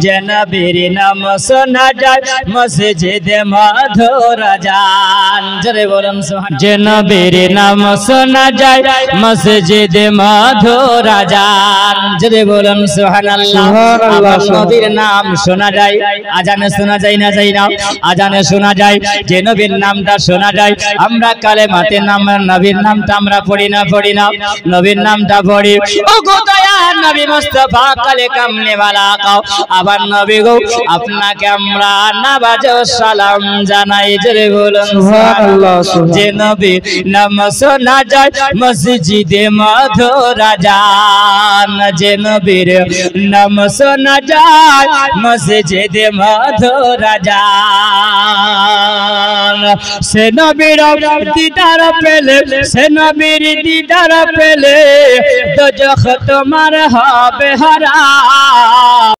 যে নবীর নাম শোনা যায় মসজিদে মধুরা জান, জোরে বলুন সুবহান। যে নবীর নাম শোনা যায় মসজিদে মধুরা জান, জোরে বলুন সুবহানাল্লাহ। আমার নবীর নাম শোনা যায়, আজানে শোনা যায় না যায় না? আজানে শোনা যায়, যে নবীর নামটা শোনা যায়। আমরা কালেমাতে নাম নবীর নামটা আমরা পড়ি না নবীর নামটা পড়ি। ও গো দয়ার নবী মুস্তাফা কালে কামনে वाला আবার নবী গো আপনাকে আমরা নামাজ সালাম জানাই, জোরে বলুন সুবহানাল্লাহ। যে নবী নাম শোনা যায় মসজিদে মধুরা জান, যে নবীর নাম শোনা যায় মসজিদে মধুরা জান। সে নবীর দিদার পেলে, সে নবীর দিদার পেলে দোজখ তোমার হবে হারাম।